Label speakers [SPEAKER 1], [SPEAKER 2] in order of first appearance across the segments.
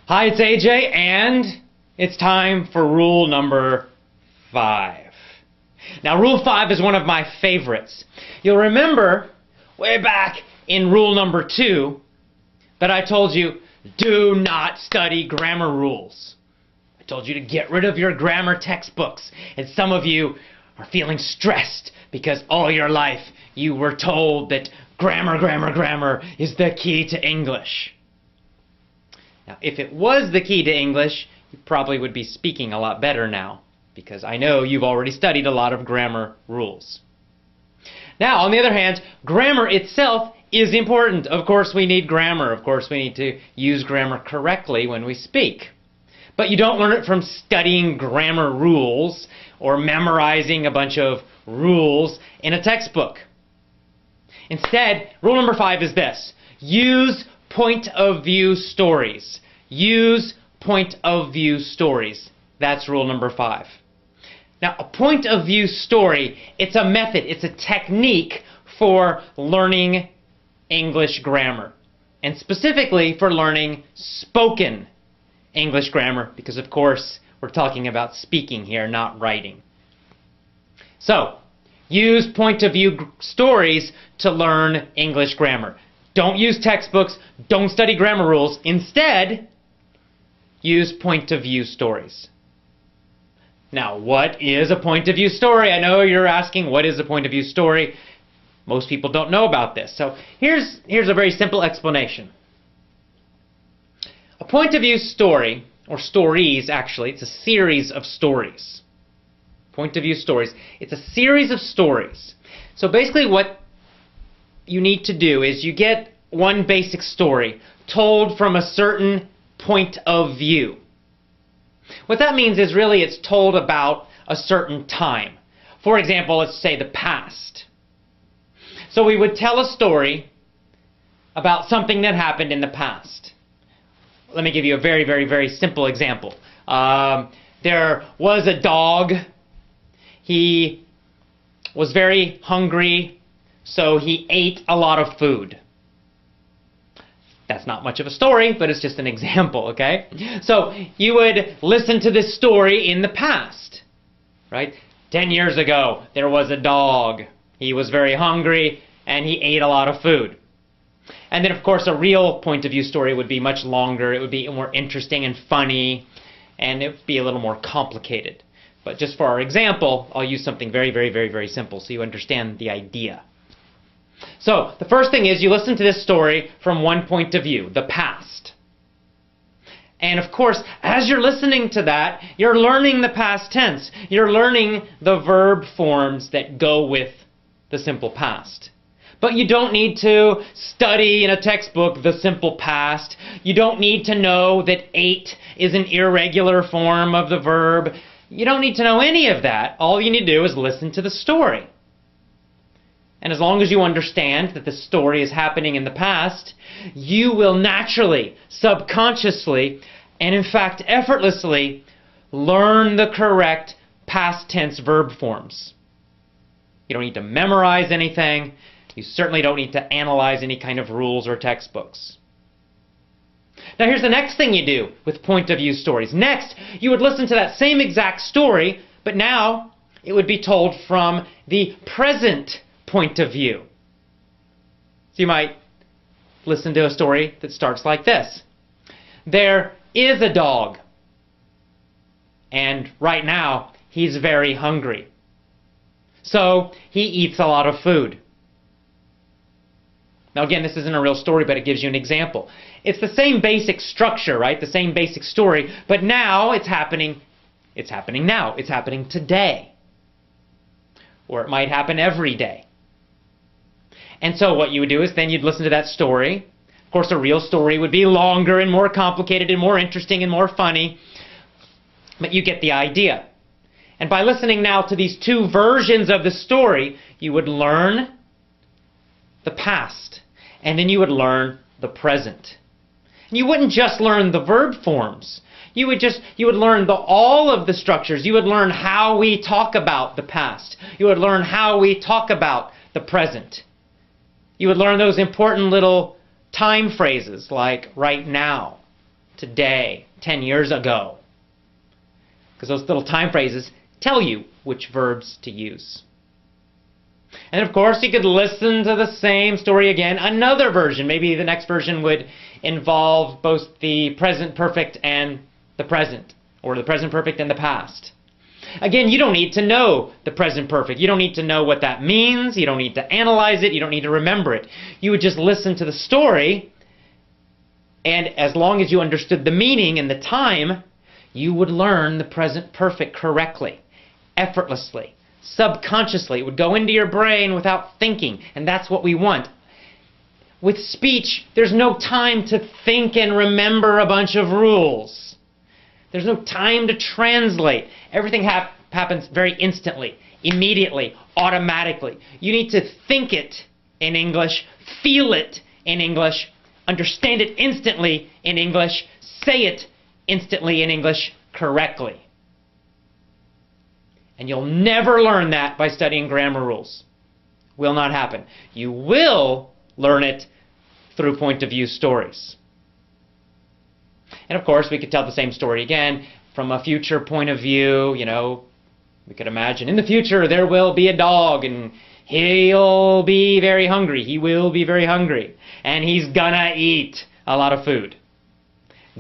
[SPEAKER 1] Hi, it's AJ, and it's time for rule number 5. Now, rule 5 is one of my favorites. You'll remember way back in rule number 2 that I told you, do not study grammar rules. I told you to get rid of your grammar textbooks, and some of you are feeling stressed because all your life you were told that grammar is the key to English. Now, if it was the key to English, you probably would be speaking a lot better now, because I know you've already studied a lot of grammar rules. Now, on the other hand, grammar itself is important. Of course, we need grammar. Of course, we need to use grammar correctly when we speak. But you don't learn it from studying grammar rules or memorizing a bunch of rules in a textbook. Instead, rule number 5 is this: use point of view stories. Use point of view stories. That's rule number 5. Now, a point of view story, it's a method, it's a technique for learning English grammar, and specifically for learning spoken English grammar, because of course we're talking about speaking here, not writing. So, use point of view stories to learn English grammar. Don't use textbooks, don't study grammar rules. Instead, use point of view stories. Now, what is a point of view story? I know you're asking, what is a point of view story? Most people don't know about this. So here's a very simple explanation. A point of view story, or stories actually, it's a series of stories. Point of view stories. It's a series of stories. So basically what you need to do is you get one basic story told from a certain point of view. What that means is really it's told about a certain time. For example, let's say the past. So we would tell a story about something that happened in the past. Let me give you a very simple example. There was a dog. He was very hungry, so he ate a lot of food. That's not much of a story, but it's just an example, okay? So you would listen to this story in the past, right? 10 years ago, there was a dog. He was very hungry, and he ate a lot of food. And then, of course, a real point of view story would be much longer. It would be more interesting and funny, and it would be a little more complicated. But just for our example, I'll use something very simple so you understand the idea. So, the first thing is you listen to this story from one point of view, the past. And of course, as you're listening to that, you're learning the past tense. You're learning the verb forms that go with the simple past. But you don't need to study in a textbook the simple past. You don't need to know that ate is an irregular form of the verb. You don't need to know any of that. All you need to do is listen to the story. And as long as you understand that the story is happening in the past, you will naturally, subconsciously, and in fact effortlessly, learn the correct past tense verb forms. You don't need to memorize anything. You certainly don't need to analyze any kind of rules or textbooks. Now here's the next thing you do with point of view stories. Next, you would listen to that same exact story, but now it would be told from the present point of view. So you might listen to a story that starts like this. There is a dog, and right now he's very hungry. So he eats a lot of food. Now again, this isn't a real story, but it gives you an example. It's the same basic structure, right? The same basic story, but now it's happening now. It's happening today. Or it might happen every day. And so what you would do is then you'd listen to that story. Of course, a real story would be longer and more complicated and more interesting and more funny. But you get the idea. And by listening now to these two versions of the story, you would learn the past. And then you would learn the present. And you wouldn't just learn the verb forms. You would learn all of the structures. You would learn how we talk about the past. You would learn how we talk about the present. You would learn those important little time phrases like right now, today, 10 years ago. Because those little time phrases tell you which verbs to use. And of course, you could listen to the same story again, another version. Maybe the next version would involve both the present perfect and the present, or the present perfect and the past. Again, you don't need to know the present perfect. You don't need to know what that means. You don't need to analyze it. You don't need to remember it. You would just listen to the story, and as long as you understood the meaning and the time, you would learn the present perfect correctly, effortlessly, subconsciously. It would go into your brain without thinking, and that's what we want. With speech, there's no time to think and remember a bunch of rules. There's no time to translate. Everything happens very instantly, immediately, automatically. You need to think it in English, feel it in English, understand it instantly in English, say it instantly in English correctly. And you'll never learn that by studying grammar rules. Will not happen. You will learn it through point of view stories. And of course, we could tell the same story again from a future point of view. You know, we could imagine in the future there will be a dog and he'll be very hungry. He will be very hungry. And he's gonna eat a lot of food.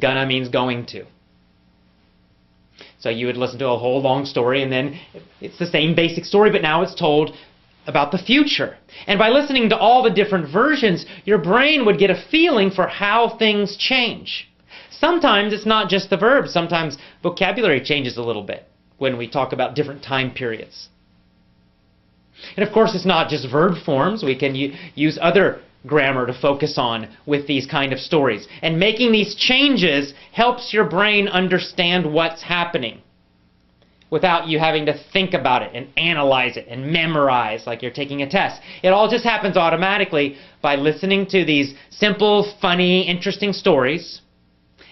[SPEAKER 1] Gonna means going to. So you would listen to a whole long story, and then it's the same basic story, but now it's told about the future. And by listening to all the different versions, your brain would get a feeling for how things change. Sometimes it's not just the verbs. Sometimes vocabulary changes a little bit when we talk about different time periods. And of course, it's not just verb forms. We can use other grammar to focus on with these kind of stories. And making these changes helps your brain understand what's happening without you having to think about it and analyze it and memorize like you're taking a test. It all just happens automatically by listening to these simple, funny, interesting stories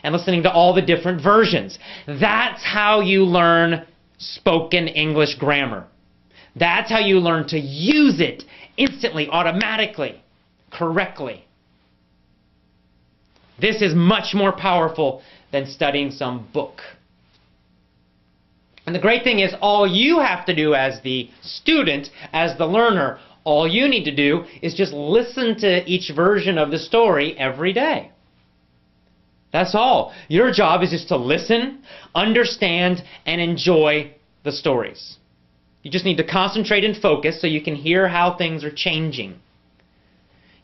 [SPEAKER 1] and listening to all the different versions. That's how you learn spoken English grammar. That's how you learn to use it instantly, automatically, correctly. This is much more powerful than studying some book. And the great thing is, all you have to do as the student, as the learner, all you need to do is just listen to each version of the story every day. That's all. Your job is just to listen, understand, and enjoy the stories. You just need to concentrate and focus so you can hear how things are changing.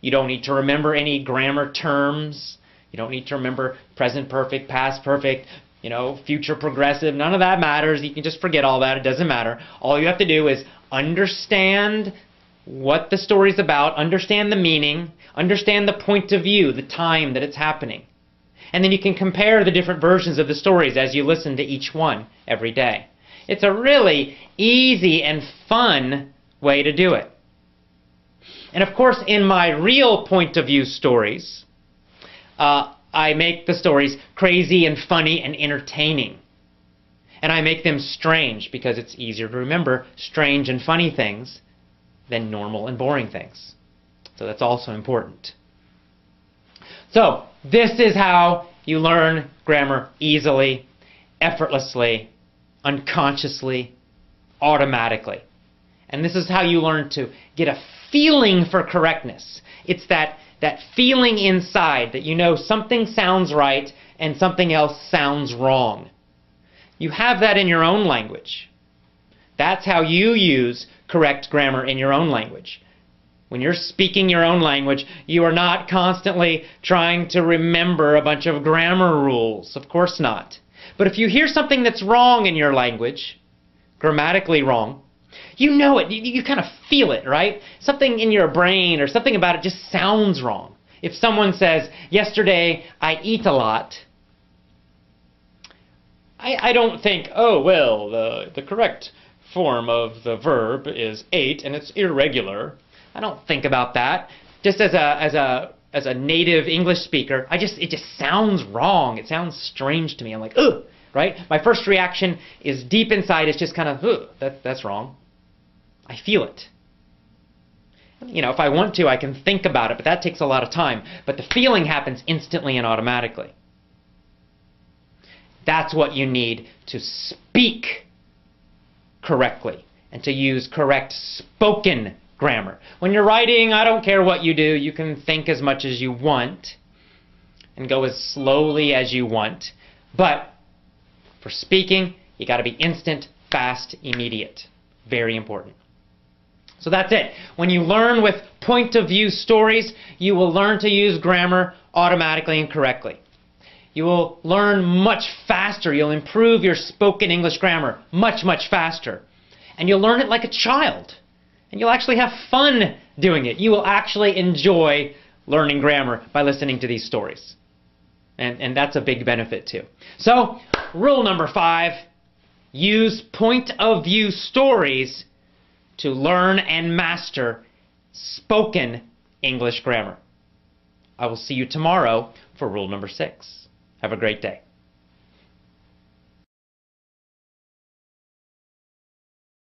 [SPEAKER 1] You don't need to remember any grammar terms. You don't need to remember present perfect, past perfect, future progressive. None of that matters. You can just forget all that. It doesn't matter. All you have to do is understand what the story's about, understand the meaning, understand the point of view, the time that it's happening. And then you can compare the different versions of the stories as you listen to each one every day. It's a really easy and fun way to do it. And of course, in my real point of view stories, I make the stories crazy and funny and entertaining. And I make them strange because it's easier to remember strange and funny things than normal and boring things. So that's also important. So this is how you learn grammar easily, effortlessly, unconsciously, automatically. And this is how you learn to get a feeling for correctness. It's that feeling inside that you know something sounds right and something else sounds wrong. You have that in your own language. That's how you use correct grammar in your own language. When you're speaking your own language, you are not constantly trying to remember a bunch of grammar rules. Of course not. But if you hear something that's wrong in your language, grammatically wrong, you know it. You kind of feel it, right? Something in your brain or something about it just sounds wrong. If someone says, yesterday I eat a lot, I don't think, oh, well, the correct form of the verb is ate and it's irregular. I don't think about that. Just as a native English speaker, it just sounds wrong. It sounds strange to me. I'm like, ugh, right? My first reaction is deep inside. It's just kind of, ugh, that's wrong. I feel it. If I want to, I can think about it, but that takes a lot of time. But the feeling happens instantly and automatically. That's what you need to speak correctly and to use correct spoken grammar. When you're writing, I don't care what you do. You can think as much as you want and go as slowly as you want. But for speaking, you got to be instant, fast, immediate. Very important. So that's it. When you learn with point of view stories, you will learn to use grammar automatically and correctly. You will learn much faster. You'll improve your spoken English grammar much, much faster. And you'll learn it like a child. And you'll actually have fun doing it. You will actually enjoy learning grammar by listening to these stories. And that's a big benefit too. So, rule number 5, use point of view stories to learn and master spoken English grammar. I will see you tomorrow for rule number 6. Have a great day.